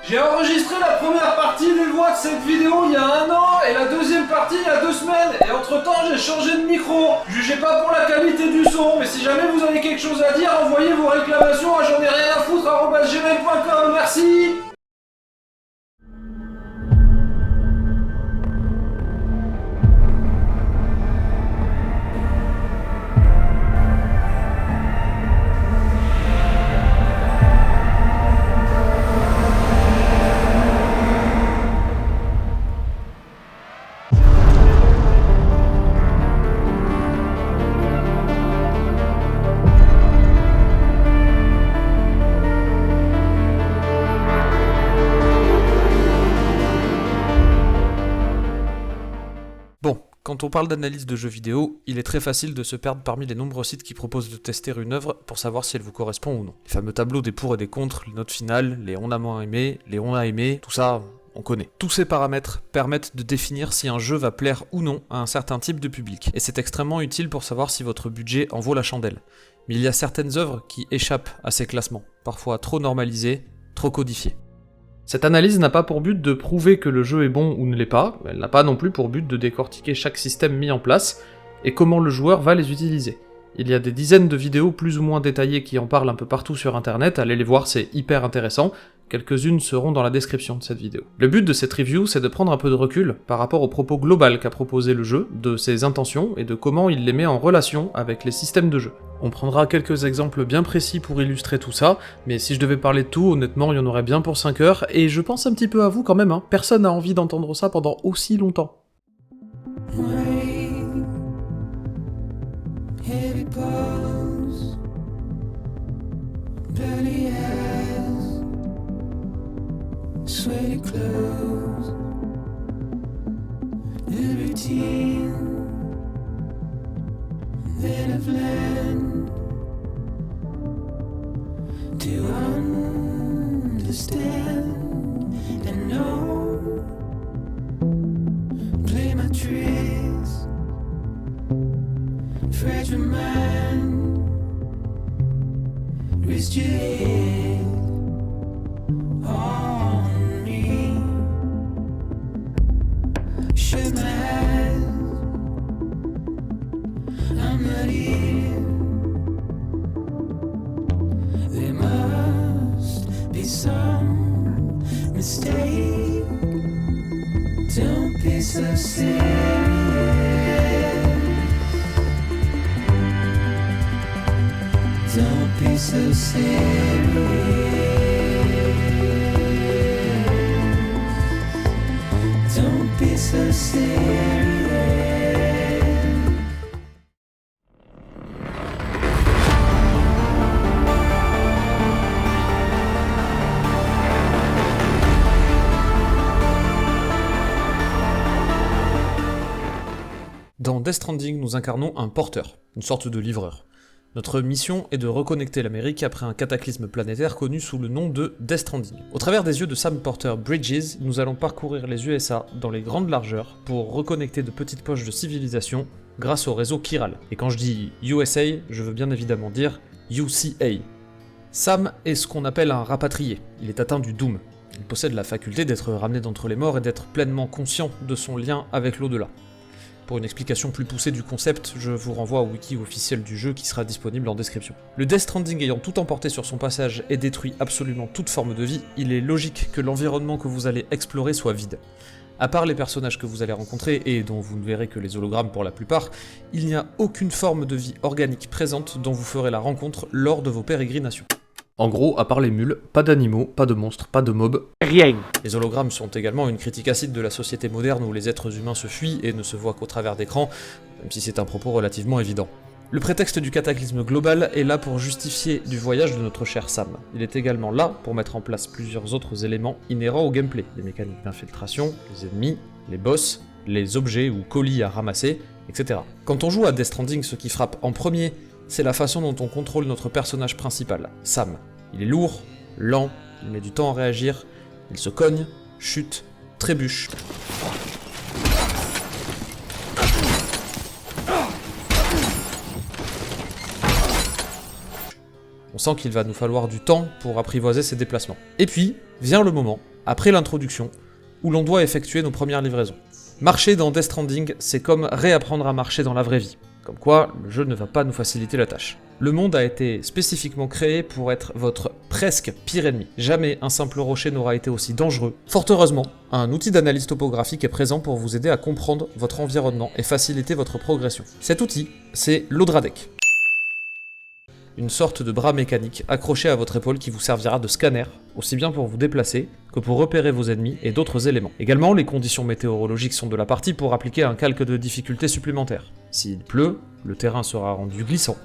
J'ai enregistré la première partie des voix de cette vidéo il y a 1 an et la deuxième partie il y a 2 semaines. Et entre temps j'ai changé de micro. Jugez pas pour la qualité du son, mais si jamais vous avez quelque chose à dire, envoyez vos réclamations à j'en ai rien à foutre @gmail.com. Merci. Bon, quand on parle d'analyse de jeux vidéo, il est très facile de se perdre parmi les nombreux sites qui proposent de tester une œuvre pour savoir si elle vous correspond ou non. Les fameux tableaux des pour et des contre, les notes finales, les on a moins aimé, les on a aimé, tout ça, on connaît. Tous ces paramètres permettent de définir si un jeu va plaire ou non à un certain type de public, et c'est extrêmement utile pour savoir si votre budget en vaut la chandelle. Mais il y a certaines œuvres qui échappent à ces classements, parfois trop normalisées, trop codifiées. Cette analyse n'a pas pour but de prouver que le jeu est bon ou ne l'est pas, elle n'a pas non plus pour but de décortiquer chaque système mis en place, et comment le joueur va les utiliser. Il y a des dizaines de vidéos plus ou moins détaillées qui en parlent un peu partout sur internet, allez les voir, c'est hyper intéressant, quelques-unes seront dans la description de cette vidéo. Le but de cette review, c'est de prendre un peu de recul par rapport au propos global qu'a proposé le jeu, de ses intentions et de comment il les met en relation avec les systèmes de jeu. On prendra quelques exemples bien précis pour illustrer tout ça, mais si je devais parler de tout, honnêtement, il y en aurait bien pour 5 heures, et je pense un petit peu à vous quand même, hein. Personne n'a envie d'entendre ça pendant aussi longtemps. Sweaty clothes, the routine that I've learned to understand and know. Play my tricks, fragile mind, risk your head. Don't be so serious. Don't be so serious. Don't be so serious. Dans Death Stranding, nous incarnons un porteur, une sorte de livreur. Notre mission est de reconnecter l'Amérique après un cataclysme planétaire connu sous le nom de Death Stranding. Au travers des yeux de Sam Porter Bridges, nous allons parcourir les USA dans les grandes largeurs pour reconnecter de petites poches de civilisation grâce au réseau chiral. Et quand je dis USA, je veux bien évidemment dire UCA. Sam est ce qu'on appelle un rapatrié, il est atteint du Doom. Il possède la faculté d'être ramené d'entre les morts et d'être pleinement conscient de son lien avec l'au-delà. Pour une explication plus poussée du concept, je vous renvoie au wiki officiel du jeu qui sera disponible en description. Le Death Stranding ayant tout emporté sur son passage et détruit absolument toute forme de vie, il est logique que l'environnement que vous allez explorer soit vide. À part les personnages que vous allez rencontrer, et dont vous ne verrez que les hologrammes pour la plupart, il n'y a aucune forme de vie organique présente dont vous ferez la rencontre lors de vos pérégrinations. En gros, à part les mules, pas d'animaux, pas de monstres, pas de mobs, rien. Les hologrammes sont également une critique acide de la société moderne où les êtres humains se fuient et ne se voient qu'au travers d'écrans, même si c'est un propos relativement évident. Le prétexte du cataclysme global est là pour justifier du voyage de notre cher Sam. Il est également là pour mettre en place plusieurs autres éléments inhérents au gameplay, les mécaniques d'infiltration, les ennemis, les boss, les objets ou colis à ramasser, etc. Quand on joue à Death Stranding, ce qui frappe en premier, c'est la façon dont on contrôle notre personnage principal, Sam. Il est lourd, lent, il met du temps à réagir, il se cogne, chute, trébuche. On sent qu'il va nous falloir du temps pour apprivoiser ses déplacements. Et puis, vient le moment après l'introduction, où l'on doit effectuer nos premières livraisons. Marcher dans Death Stranding, c'est comme réapprendre à marcher dans la vraie vie. Comme quoi, le jeu ne va pas nous faciliter la tâche. Le monde a été spécifiquement créé pour être votre presque pire ennemi. Jamais un simple rocher n'aura été aussi dangereux. Fort heureusement, un outil d'analyse topographique est présent pour vous aider à comprendre votre environnement et faciliter votre progression. Cet outil, c'est l'Odradek. Une sorte de bras mécanique accroché à votre épaule qui vous servira de scanner, aussi bien pour vous déplacer que pour repérer vos ennemis et d'autres éléments. Également, les conditions météorologiques sont de la partie pour appliquer un calque de difficulté supplémentaire. S'il pleut, le terrain sera rendu glissant,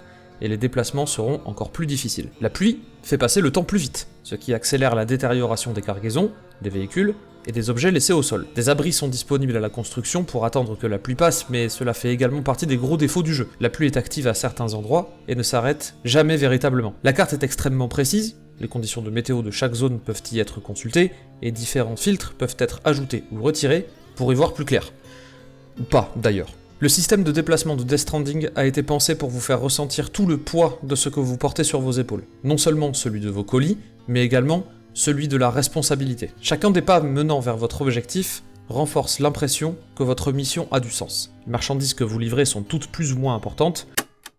et les déplacements seront encore plus difficiles. La pluie fait passer le temps plus vite, ce qui accélère la détérioration des cargaisons, des véhicules et des objets laissés au sol. Des abris sont disponibles à la construction pour attendre que la pluie passe, mais cela fait également partie des gros défauts du jeu. La pluie est active à certains endroits et ne s'arrête jamais véritablement. La carte est extrêmement précise, les conditions de météo de chaque zone peuvent y être consultées, et différents filtres peuvent être ajoutés ou retirés pour y voir plus clair. Ou pas, d'ailleurs. Le système de déplacement de Death Stranding a été pensé pour vous faire ressentir tout le poids de ce que vous portez sur vos épaules. Non seulement celui de vos colis, mais également celui de la responsabilité. Chacun des pas menant vers votre objectif renforce l'impression que votre mission a du sens. Les marchandises que vous livrez sont toutes plus ou moins importantes.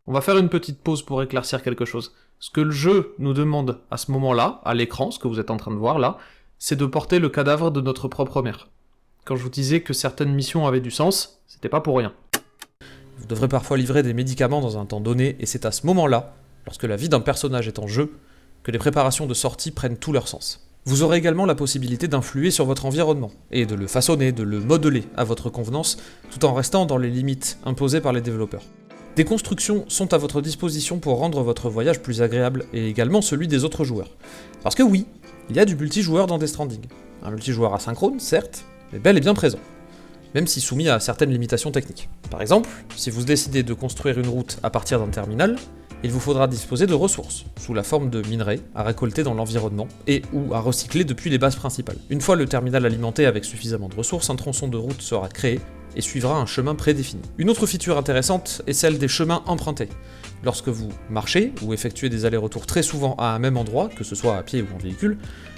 On va faire une petite pause pour éclaircir quelque chose. Ce que le jeu nous demande à ce moment-là, à l'écran, ce que vous êtes en train de voir là, c'est de porter le cadavre de notre propre mère. Quand je vous disais que certaines missions avaient du sens, c'était pas pour rien. Vous devrez parfois livrer des médicaments dans un temps donné, et c'est à ce moment-là, lorsque la vie d'un personnage est en jeu, que les préparations de sortie prennent tout leur sens. Vous aurez également la possibilité d'influer sur votre environnement, et de le façonner, de le modeler à votre convenance, tout en restant dans les limites imposées par les développeurs. Des constructions sont à votre disposition pour rendre votre voyage plus agréable, et également celui des autres joueurs. Parce que oui, il y a du multijoueur dans Death Stranding. Un multijoueur asynchrone, certes, mais bel et bien présent, même si soumis à certaines limitations techniques. Par exemple, si vous décidez de construire une route à partir d'un terminal, il vous faudra disposer de ressources, sous la forme de minerais, à récolter dans l'environnement, et ou à recycler depuis les bases principales. Une fois le terminal alimenté avec suffisamment de ressources, un tronçon de route sera créé, et suivra un chemin prédéfini. Une autre feature intéressante est celle des chemins empruntés. Lorsque vous marchez, ou effectuez des allers-retours très souvent à un même endroit, que ce soit à pied ou en véhicule,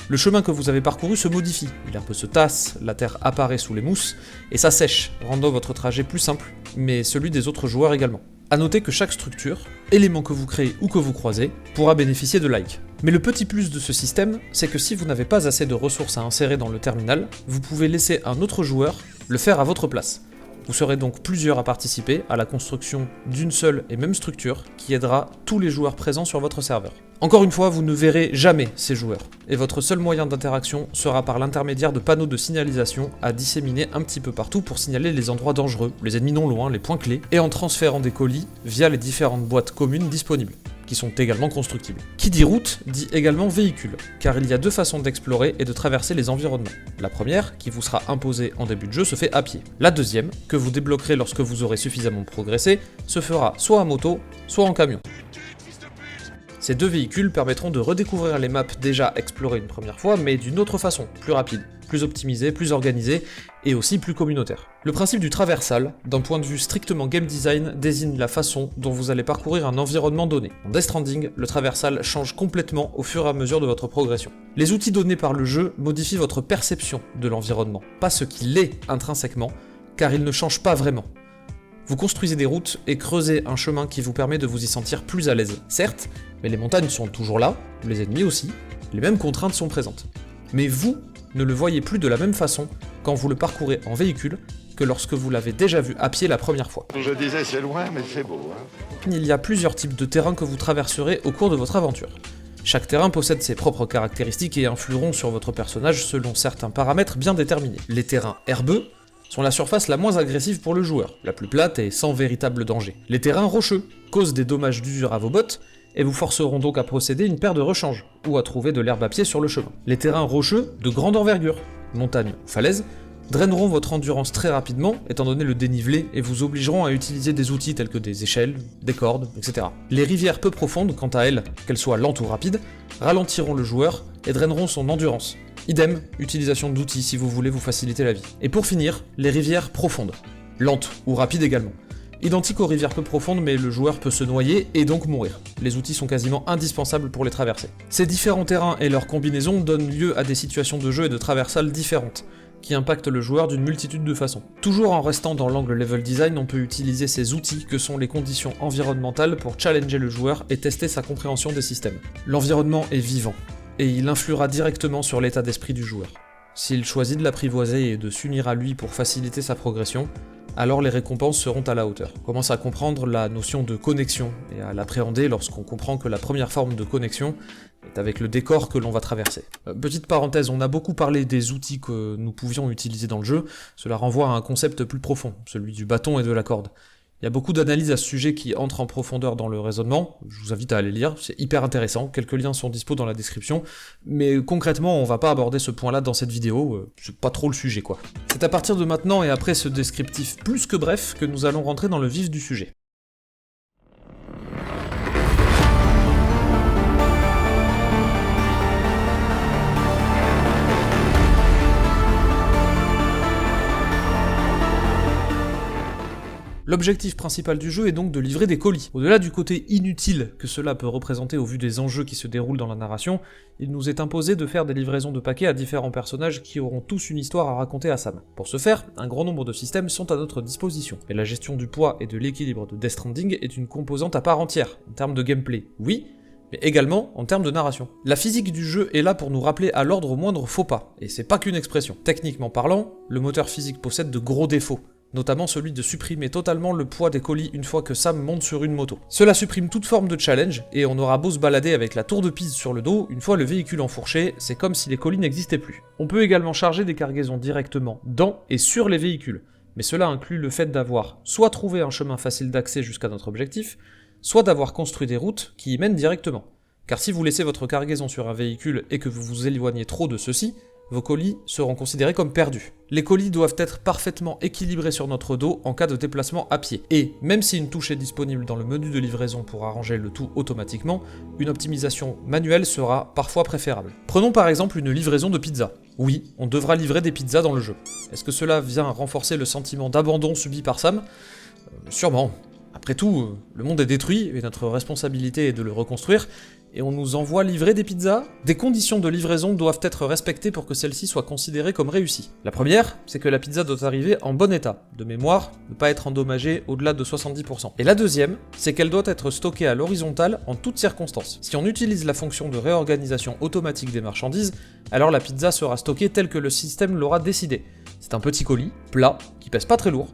le chemin que vous avez parcouru se modifie, l'herbe se tasse, la terre apparaît sous les mousses, et s'assèche, rendant votre trajet plus simple, mais celui des autres joueurs également. A noter que chaque structure, élément que vous créez ou que vous croisez, pourra bénéficier de likes. Mais le petit plus de ce système, c'est que si vous n'avez pas assez de ressources à insérer dans le terminal, vous pouvez laisser un autre joueur le faire à votre place. Vous serez donc plusieurs à participer à la construction d'une seule et même structure qui aidera tous les joueurs présents sur votre serveur. Encore une fois, vous ne verrez jamais ces joueurs, et votre seul moyen d'interaction sera par l'intermédiaire de panneaux de signalisation à disséminer un petit peu partout pour signaler les endroits dangereux, les ennemis non loin, les points clés, et en transférant des colis via les différentes boîtes communes disponibles, qui sont également constructibles. Qui dit route, dit également véhicule, car il y a deux façons d'explorer et de traverser les environnements. La première, qui vous sera imposée en début de jeu, se fait à pied. La deuxième, que vous débloquerez lorsque vous aurez suffisamment progressé, se fera soit à moto, soit en camion. Ces deux véhicules permettront de redécouvrir les maps déjà explorées une première fois, mais d'une autre façon, plus rapide, plus optimisée, plus organisée, et aussi plus communautaire. Le principe du traversal, d'un point de vue strictement game design, désigne la façon dont vous allez parcourir un environnement donné. En Death Stranding, le traversal change complètement au fur et à mesure de votre progression. Les outils donnés par le jeu modifient votre perception de l'environnement, pas ce qu'il est intrinsèquement, car il ne change pas vraiment. Vous construisez des routes et creusez un chemin qui vous permet de vous y sentir plus à l'aise. Certes, mais les montagnes sont toujours là, les ennemis aussi, les mêmes contraintes sont présentes. Mais vous ne le voyez plus de la même façon quand vous le parcourez en véhicule que lorsque vous l'avez déjà vu à pied la première fois. Je disais c'est loin mais c'est beau. Il y a plusieurs types de terrains que vous traverserez au cours de votre aventure. Chaque terrain possède ses propres caractéristiques et influeront sur votre personnage selon certains paramètres bien déterminés. Les terrains herbeux sont la surface la moins agressive pour le joueur, la plus plate et sans véritable danger. Les terrains rocheux causent des dommages d'usure à vos bottes, et vous forceront donc à procéder une paire de rechanges, ou à trouver de l'herbe à pied sur le chemin. Les terrains rocheux de grande envergure, montagnes ou falaises, draineront votre endurance très rapidement, étant donné le dénivelé, et vous obligeront à utiliser des outils tels que des échelles, des cordes, etc. Les rivières peu profondes, quant à elles, qu'elles soient lentes ou rapides, ralentiront le joueur et draineront son endurance. Idem, utilisation d'outils si vous voulez vous faciliter la vie. Et pour finir, les rivières profondes, lentes ou rapides également, Identique aux rivières peu profondes, mais le joueur peut se noyer et donc mourir. Les outils sont quasiment indispensables pour les traverser. Ces différents terrains et leurs combinaisons donnent lieu à des situations de jeu et de traversales différentes, qui impactent le joueur d'une multitude de façons. Toujours en restant dans l'angle level design, on peut utiliser ces outils que sont les conditions environnementales pour challenger le joueur et tester sa compréhension des systèmes. L'environnement est vivant, et il influera directement sur l'état d'esprit du joueur. S'il choisit de l'apprivoiser et de s'unir à lui pour faciliter sa progression, alors les récompenses seront à la hauteur. On commence à comprendre la notion de connexion et à l'appréhender lorsqu'on comprend que la première forme de connexion est avec le décor que l'on va traverser. Petite parenthèse, on a beaucoup parlé des outils que nous pouvions utiliser dans le jeu, cela renvoie à un concept plus profond, celui du bâton et de la corde. Il y a beaucoup d'analyses à ce sujet qui entrent en profondeur dans le raisonnement, je vous invite à aller lire, c'est hyper intéressant, quelques liens sont dispo dans la description, mais concrètement on va pas aborder ce point-là dans cette vidéo, c'est pas trop le sujet quoi. C'est à partir de maintenant et après ce descriptif plus que bref que nous allons rentrer dans le vif du sujet. L'objectif principal du jeu est donc de livrer des colis. Au-delà du côté inutile que cela peut représenter au vu des enjeux qui se déroulent dans la narration, il nous est imposé de faire des livraisons de paquets à différents personnages qui auront tous une histoire à raconter à Sam. Pour ce faire, un grand nombre de systèmes sont à notre disposition, et la gestion du poids et de l'équilibre de Death Stranding est une composante à part entière, en termes de gameplay, oui, mais également en termes de narration. La physique du jeu est là pour nous rappeler à l'ordre au moindre faux pas, et c'est pas qu'une expression. Techniquement parlant, le moteur physique possède de gros défauts, notamment celui de supprimer totalement le poids des colis une fois que Sam monte sur une moto. Cela supprime toute forme de challenge, et on aura beau se balader avec la tour de Pise sur le dos, une fois le véhicule enfourché, c'est comme si les colis n'existaient plus. On peut également charger des cargaisons directement dans et sur les véhicules, mais cela inclut le fait d'avoir soit trouvé un chemin facile d'accès jusqu'à notre objectif, soit d'avoir construit des routes qui y mènent directement. Car si vous laissez votre cargaison sur un véhicule et que vous vous éloignez trop de ceux-ci, vos colis seront considérés comme perdus. Les colis doivent être parfaitement équilibrés sur notre dos en cas de déplacement à pied. Et, même si une touche est disponible dans le menu de livraison pour arranger le tout automatiquement, une optimisation manuelle sera parfois préférable. Prenons par exemple une livraison de pizza. Oui, on devra livrer des pizzas dans le jeu. Est-ce que cela vient renforcer le sentiment d'abandon subi par Sam ? Sûrement. Après tout, le monde est détruit et notre responsabilité est de le reconstruire, et on nous envoie livrer des pizzas ? Des conditions de livraison doivent être respectées pour que celles-ci soient considérées comme réussies. La première, c'est que la pizza doit arriver en bon état, de mémoire, ne pas être endommagée au-delà de 70%. Et la deuxième, c'est qu'elle doit être stockée à l'horizontale en toutes circonstances. Si on utilise la fonction de réorganisation automatique des marchandises, alors la pizza sera stockée telle que le système l'aura décidé. C'est un petit colis, plat, qui pèse pas très lourd.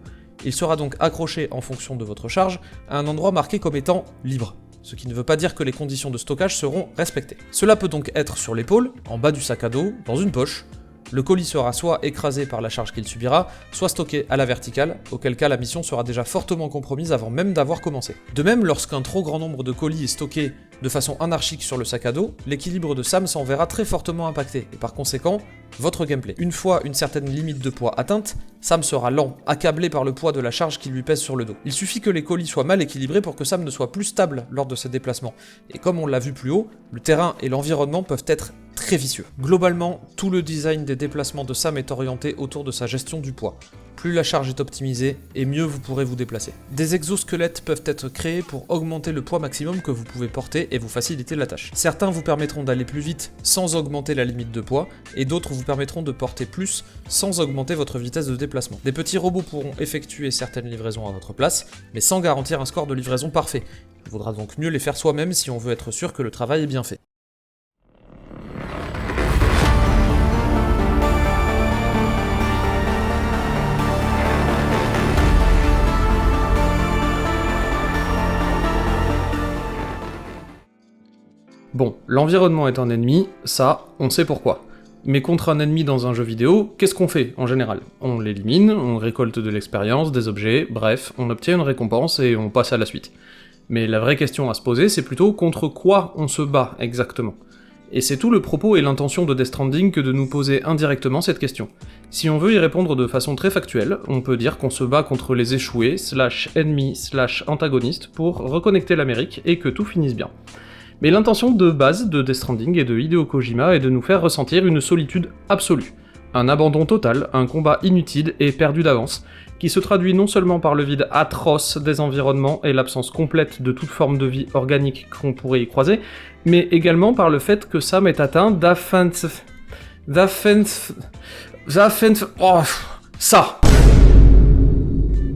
Il sera donc accroché en fonction de votre charge à un endroit marqué comme étant libre, ce qui ne veut pas dire que les conditions de stockage seront respectées. Cela peut donc être sur l'épaule, en bas du sac à dos, dans une poche. Le colis sera soit écrasé par la charge qu'il subira, soit stocké à la verticale, auquel cas la mission sera déjà fortement compromise avant même d'avoir commencé. De même, lorsqu'un trop grand nombre de colis est stocké de façon anarchique sur le sac à dos, l'équilibre de Sam s'en verra très fortement impacté, et par conséquent, votre gameplay. Une fois une certaine limite de poids atteinte, Sam sera lent, accablé par le poids de la charge qui lui pèse sur le dos. Il suffit que les colis soient mal équilibrés pour que Sam ne soit plus stable lors de ses déplacements, et comme on l'a vu plus haut, le terrain et l'environnement peuvent être très vicieux. Globalement, tout le design des déplacements de Sam est orienté autour de sa gestion du poids. Plus la charge est optimisée, et mieux vous pourrez vous déplacer. Des exosquelettes peuvent être créés pour augmenter le poids maximum que vous pouvez porter et vous faciliter la tâche. Certains vous permettront d'aller plus vite sans augmenter la limite de poids, et d'autres vous permettront de porter plus sans augmenter votre vitesse de déplacement. Des petits robots pourront effectuer certaines livraisons à votre place, mais sans garantir un score de livraison parfait. Il vaudra donc mieux les faire soi-même si on veut être sûr que le travail est bien fait. Bon, l'environnement est un ennemi, ça, on sait pourquoi. Mais contre un ennemi dans un jeu vidéo, qu'est-ce qu'on fait en général? On l'élimine, on récolte de l'expérience, des objets, bref, on obtient une récompense et on passe à la suite. Mais la vraie question à se poser, c'est plutôt contre quoi on se bat exactement. Et c'est tout le propos et l'intention de Death Stranding que de nous poser indirectement cette question. Si on veut y répondre de façon très factuelle, on peut dire qu'on se bat contre les échoués, /ennemis, /antagonistes pour reconnecter l'Amérique et que tout finisse bien. Mais l'intention de base de Death Stranding et de Hideo Kojima est de nous faire ressentir une solitude absolue. Un abandon total, un combat inutile et perdu d'avance, qui se traduit non seulement par le vide atroce des environnements et l'absence complète de toute forme de vie organique qu'on pourrait y croiser, mais également par le fait que Sam est atteint ça.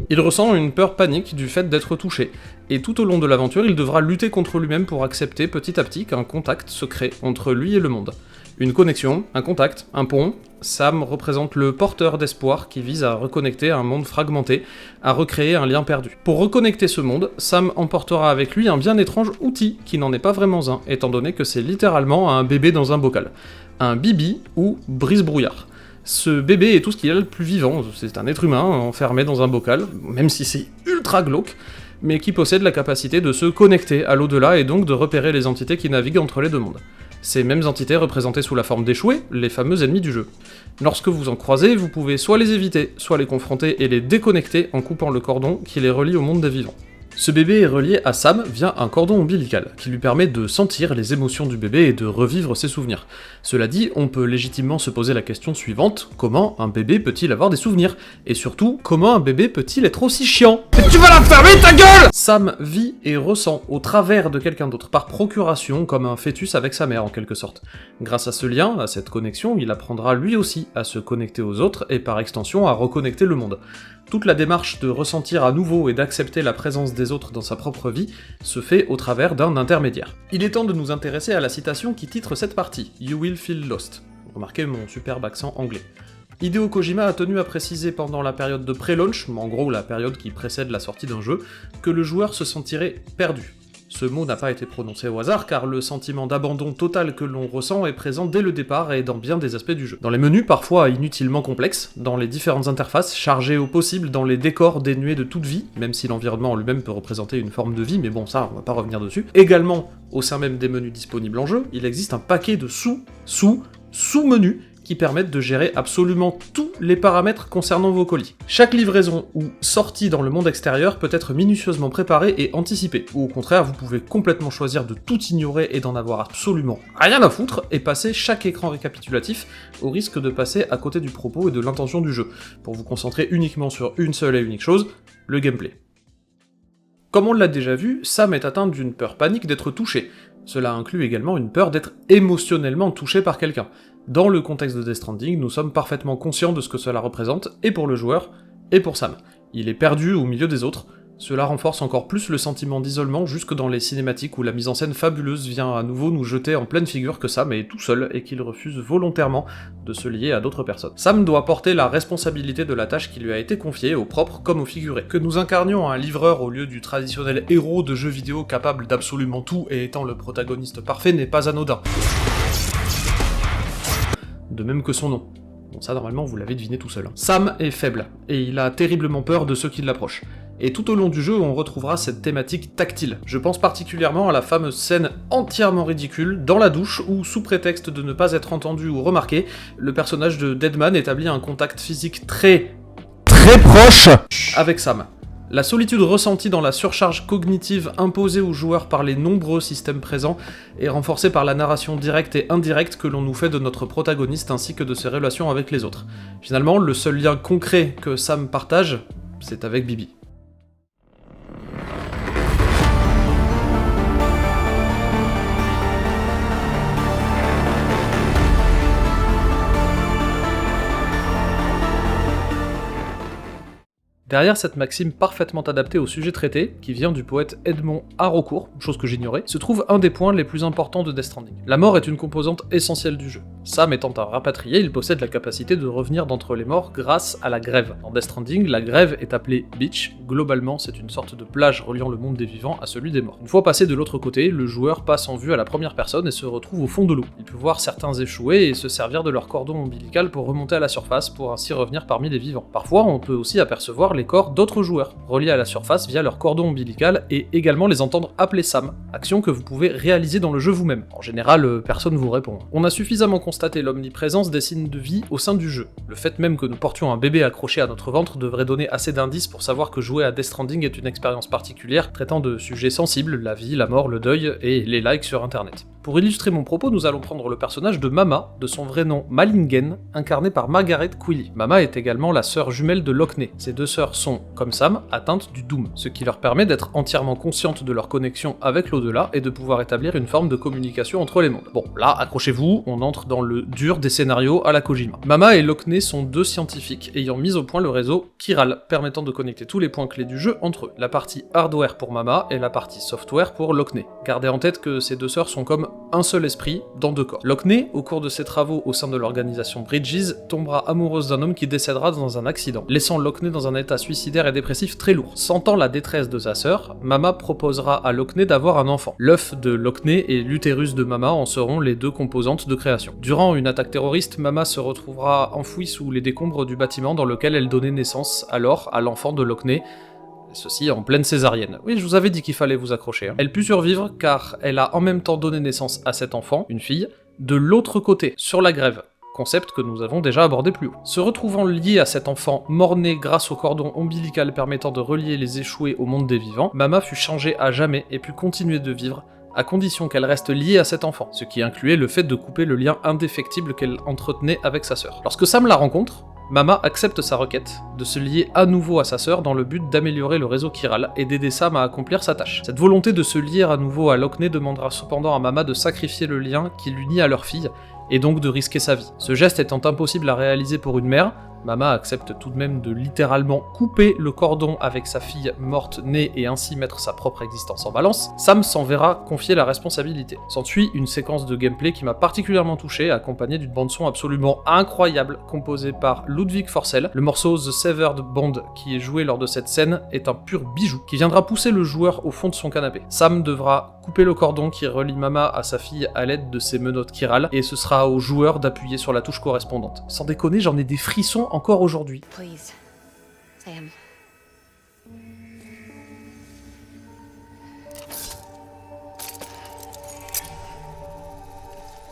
Il ressent une peur panique du fait d'être touché, et tout au long de l'aventure, il devra lutter contre lui-même pour accepter petit à petit qu'un contact se crée entre lui et le monde. Une connexion, un contact, un pont, Sam représente le porteur d'espoir qui vise à reconnecter un monde fragmenté, à recréer un lien perdu. Pour reconnecter ce monde, Sam emportera avec lui un bien étrange outil qui n'en est pas vraiment un, étant donné que c'est littéralement un bébé dans un bocal. Un bibi ou brise-brouillard. Ce bébé est tout ce qu'il y a de plus vivant, c'est un être humain enfermé dans un bocal, même si c'est ultra glauque, mais qui possède la capacité de se connecter à l'au-delà et donc de repérer les entités qui naviguent entre les deux mondes. Ces mêmes entités représentées sous la forme d'échoués, les fameux ennemis du jeu. Lorsque vous en croisez, vous pouvez soit les éviter, soit les confronter et les déconnecter en coupant le cordon qui les relie au monde des vivants. Ce bébé est relié à Sam via un cordon ombilical, qui lui permet de sentir les émotions du bébé et de revivre ses souvenirs. Cela dit, on peut légitimement se poser la question suivante, comment un bébé peut-il avoir des souvenirs? Et surtout, comment un bébé peut-il être aussi chiant? Mais tu vas la fermer ta gueule! Sam vit et ressent au travers de quelqu'un d'autre, par procuration, comme un fœtus avec sa mère en quelque sorte. Grâce à ce lien, à cette connexion, il apprendra lui aussi à se connecter aux autres et par extension à reconnecter le monde. Toute la démarche de ressentir à nouveau et d'accepter la présence des autres dans sa propre vie se fait au travers d'un intermédiaire. Il est temps de nous intéresser à la citation qui titre cette partie, « You will feel lost ». Remarquez mon superbe accent anglais. Hideo Kojima a tenu à préciser pendant la période de pré-launch, en gros la période qui précède la sortie d'un jeu, que le joueur se sentirait perdu. Ce mot n'a pas été prononcé au hasard car le sentiment d'abandon total que l'on ressent est présent dès le départ et dans bien des aspects du jeu. Dans les menus parfois inutilement complexes, dans les différentes interfaces chargées au possible, dans les décors dénués de toute vie, même si l'environnement en lui-même peut représenter une forme de vie, mais bon ça on va pas revenir dessus. Également, au sein même des menus disponibles en jeu, il existe un paquet de sous-menus qui permettent de gérer absolument tous les paramètres concernant vos colis. Chaque livraison ou sortie dans le monde extérieur peut être minutieusement préparée et anticipée, ou au contraire vous pouvez complètement choisir de tout ignorer et d'en avoir absolument rien à foutre, et passer chaque écran récapitulatif au risque de passer à côté du propos et de l'intention du jeu, pour vous concentrer uniquement sur une seule et unique chose, le gameplay. Comme on l'a déjà vu, Sam est atteint d'une peur panique d'être touché. Cela inclut également une peur d'être émotionnellement touché par quelqu'un. Dans le contexte de Death Stranding, nous sommes parfaitement conscients de ce que cela représente, et pour le joueur, et pour Sam. Il est perdu au milieu des autres, cela renforce encore plus le sentiment d'isolement jusque dans les cinématiques où la mise en scène fabuleuse vient à nouveau nous jeter en pleine figure que Sam est tout seul et qu'il refuse volontairement de se lier à d'autres personnes. Sam doit porter la responsabilité de la tâche qui lui a été confiée, au propre comme au figuré. Que nous incarnions un livreur au lieu du traditionnel héros de jeux vidéo capable d'absolument tout et étant le protagoniste parfait n'est pas anodin. De même que son nom. Bon ça normalement vous l'avez deviné tout seul. Sam est faible, et il a terriblement peur de ceux qui l'approchent. Et tout au long du jeu on retrouvera cette thématique tactile. Je pense particulièrement à la fameuse scène entièrement ridicule dans la douche où, sous prétexte de ne pas être entendu ou remarqué, le personnage de Deadman établit un contact physique très proche avec Sam. La solitude ressentie dans la surcharge cognitive imposée aux joueurs par les nombreux systèmes présents est renforcée par la narration directe et indirecte que l'on nous fait de notre protagoniste ainsi que de ses relations avec les autres. Finalement, le seul lien concret que Sam partage, c'est avec Bibi. Derrière cette maxime parfaitement adaptée au sujet traité, qui vient du poète Edmond Haraucourt, chose que j'ignorais, se trouve un des points les plus importants de Death Stranding. La mort est une composante essentielle du jeu. Sam étant un rapatrié, il possède la capacité de revenir d'entre les morts grâce à la grève. Dans Death Stranding, la grève est appelée Beach, globalement c'est une sorte de plage reliant le monde des vivants à celui des morts. Une fois passé de l'autre côté, le joueur passe en vue à la première personne et se retrouve au fond de l'eau. Il peut voir certains échouer et se servir de leur cordon ombilical pour remonter à la surface pour ainsi revenir parmi les vivants. Parfois, on peut aussi apercevoir les corps d'autres joueurs, reliés à la surface via leur cordon ombilical et également les entendre appeler Sam, action que vous pouvez réaliser dans le jeu vous-même. En général, personne vous répond. On a suffisamment constaté l'omniprésence des signes de vie au sein du jeu. Le fait même que nous portions un bébé accroché à notre ventre devrait donner assez d'indices pour savoir que jouer à Death Stranding est une expérience particulière traitant de sujets sensibles, la vie, la mort, le deuil et les likes sur internet. Pour illustrer mon propos, nous allons prendre le personnage de Mama, de son vrai nom Malingen, incarné par Margaret Qualley. Mama est également la sœur jumelle de Lockney. Ces deux sœurs sont, comme Sam, atteintes du Doom, ce qui leur permet d'être entièrement conscientes de leur connexion avec l'au-delà et de pouvoir établir une forme de communication entre les mondes. Bon, là, accrochez-vous, on entre dans le dur des scénarios à la Kojima. Mama et Lockney sont deux scientifiques ayant mis au point le réseau Chiral, permettant de connecter tous les points clés du jeu entre eux. La partie hardware pour Mama et la partie software pour Lockney. Gardez en tête que ces deux sœurs sont comme un seul esprit dans deux corps. Lockney, au cours de ses travaux au sein de l'organisation Bridges, tombera amoureuse d'un homme qui décédera dans un accident, laissant Lockney dans un état suicidaire et dépressif très lourd. Sentant la détresse de sa sœur, Mama proposera à Lockney d'avoir un enfant. L'œuf de Lockney et l'utérus de Mama en seront les deux composantes de création. Durant une attaque terroriste, Mama se retrouvera enfouie sous les décombres du bâtiment dans lequel elle donnait naissance alors à l'enfant de Lockney, ceci en pleine césarienne. Oui, je vous avais dit qu'il fallait vous accrocher. Elle put survivre car elle a en même temps donné naissance à cet enfant, une fille, de l'autre côté, sur la grève. Concept que nous avons déjà abordé plus haut. Se retrouvant liée à cet enfant mort-né grâce au cordon ombilical permettant de relier les échoués au monde des vivants, Mama fut changée à jamais et put continuer de vivre, à condition qu'elle reste liée à cet enfant, ce qui incluait le fait de couper le lien indéfectible qu'elle entretenait avec sa sœur. Lorsque Sam la rencontre, Mama accepte sa requête de se lier à nouveau à sa sœur dans le but d'améliorer le réseau chiral et d'aider Sam à accomplir sa tâche. Cette volonté de se lier à nouveau à Lockney demandera cependant à Mama de sacrifier le lien qui l'unit à leur fille, et donc de risquer sa vie. Ce geste étant impossible à réaliser pour une mère, Mama accepte tout de même de littéralement couper le cordon avec sa fille morte née et ainsi mettre sa propre existence en balance. Sam s'en verra confier la responsabilité. S'ensuit une séquence de gameplay qui m'a particulièrement touché, accompagnée d'une bande-son absolument incroyable, composée par Ludwig Forssell. Le morceau The Severed Bond qui est joué lors de cette scène est un pur bijou, qui viendra pousser le joueur au fond de son canapé. Sam devra couper le cordon qui relie Mama à sa fille à l'aide de ses menottes chirales, et ce sera au joueur d'appuyer sur la touche correspondante. Sans déconner, j'en ai des frissons encore aujourd'hui. Please, Sam.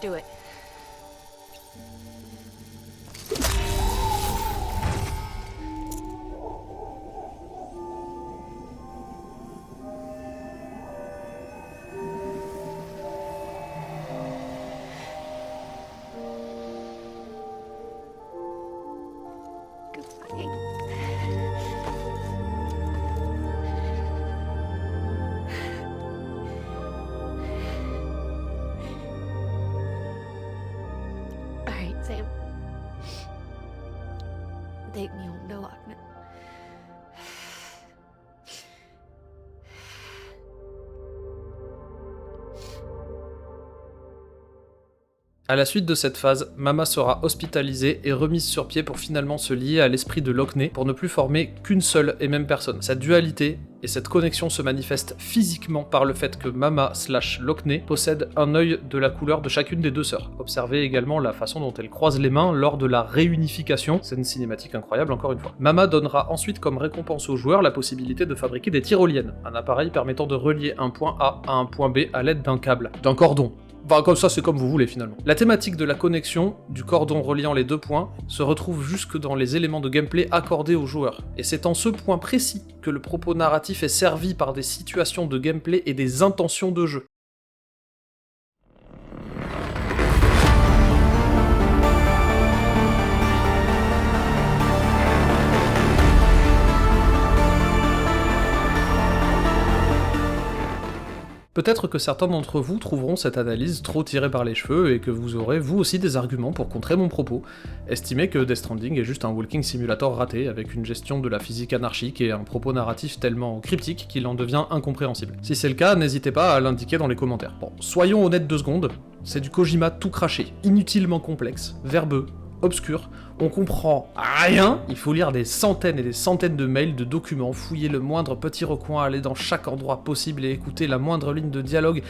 Do it. Goodbye. All right, Sam. Take me home to Lockman. À la suite de cette phase, Mama sera hospitalisée et remise sur pied pour finalement se lier à l'esprit de Lockney pour ne plus former qu'une seule et même personne. Cette dualité et cette connexion se manifestent physiquement par le fait que Mama/Lockney possède un œil de la couleur de chacune des deux sœurs. Observez également la façon dont elles croisent les mains lors de la réunification, c'est une cinématique incroyable encore une fois. Mama donnera ensuite comme récompense aux joueurs la possibilité de fabriquer des tyroliennes, un appareil permettant de relier un point A à un point B à l'aide d'un câble, d'un cordon. Enfin, comme ça, c'est comme vous voulez finalement. La thématique de la connexion, du cordon reliant les deux points, se retrouve jusque dans les éléments de gameplay accordés aux joueurs. Et c'est en ce point précis que le propos narratif est servi par des situations de gameplay et des intentions de jeu. Peut-être que certains d'entre vous trouveront cette analyse trop tirée par les cheveux et que vous aurez vous aussi des arguments pour contrer mon propos. Estimez que Death Stranding est juste un walking simulator raté avec une gestion de la physique anarchique et un propos narratif tellement cryptique qu'il en devient incompréhensible. Si c'est le cas, n'hésitez pas à l'indiquer dans les commentaires. Bon, soyons honnêtes 2 secondes, c'est du Kojima tout craché, inutilement complexe, verbeux, obscur, on comprend rien, il faut lire des centaines et des centaines de mails, de documents, fouiller le moindre petit recoin, aller dans chaque endroit possible et écouter la moindre ligne de dialogue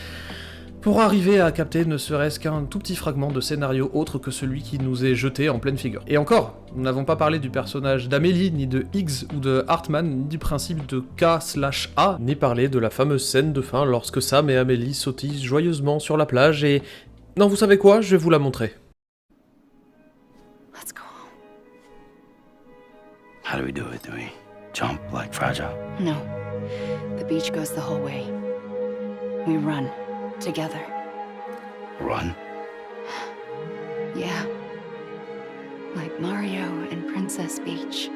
pour arriver à capter ne serait-ce qu'un tout petit fragment de scénario autre que celui qui nous est jeté en pleine figure. Et encore, nous n'avons pas parlé du personnage d'Amélie, ni de Higgs ou de Hartman, ni du principe de K/A, ni parlé de la fameuse scène de fin lorsque Sam et Amélie sautilent joyeusement sur la plage et... Non, vous savez quoi, je vais vous la montrer. Let's go home. How do we do it? Do we jump like Fragile? No. The beach goes the whole way. We run together. Run? Yeah. Like Mario and Princess Peach.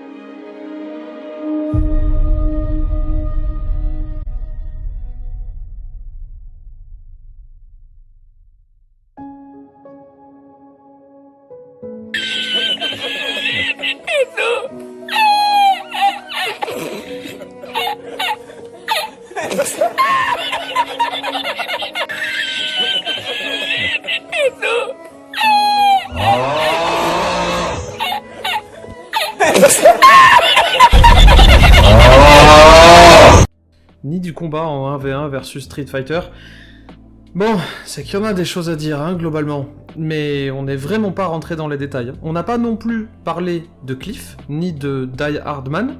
Ni du combat en 1v1 versus Street Fighter. Bon, c'est qu'il y en a des choses à dire, hein, globalement. Mais on n'est vraiment pas rentré dans les détails. On n'a pas non plus parlé de Cliff, ni de Die Hard Man,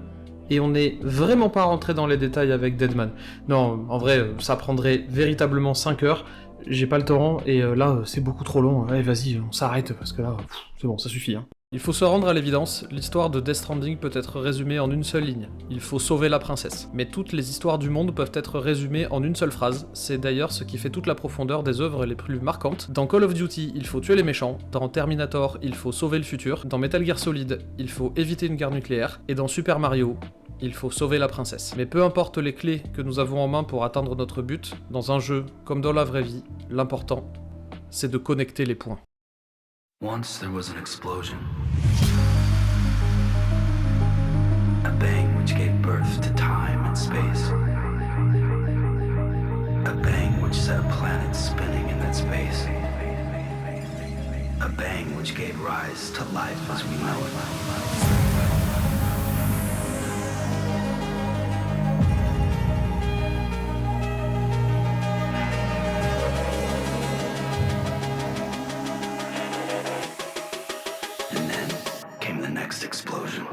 et on n'est vraiment pas rentré dans les détails avec Deadman. Non, en vrai, ça prendrait véritablement 5 heures. J'ai pas le temps, et là, c'est beaucoup trop long. Allez, vas-y, on s'arrête, parce que là, c'est bon, ça suffit, hein. Il faut se rendre à l'évidence, l'histoire de Death Stranding peut être résumée en une seule ligne. Il faut sauver la princesse. Mais toutes les histoires du monde peuvent être résumées en une seule phrase, c'est d'ailleurs ce qui fait toute la profondeur des œuvres les plus marquantes. Dans Call of Duty, il faut tuer les méchants, dans Terminator, il faut sauver le futur, dans Metal Gear Solid, il faut éviter une guerre nucléaire, et dans Super Mario, il faut sauver la princesse. Mais peu importe les clés que nous avons en main pour atteindre notre but, dans un jeu comme dans la vraie vie, l'important, c'est de connecter les points. Once there was an explosion. A bang which gave birth to time and space. A bang which set a planet spinning in that space. A bang which gave rise to life as we know it. And then came the next explosion.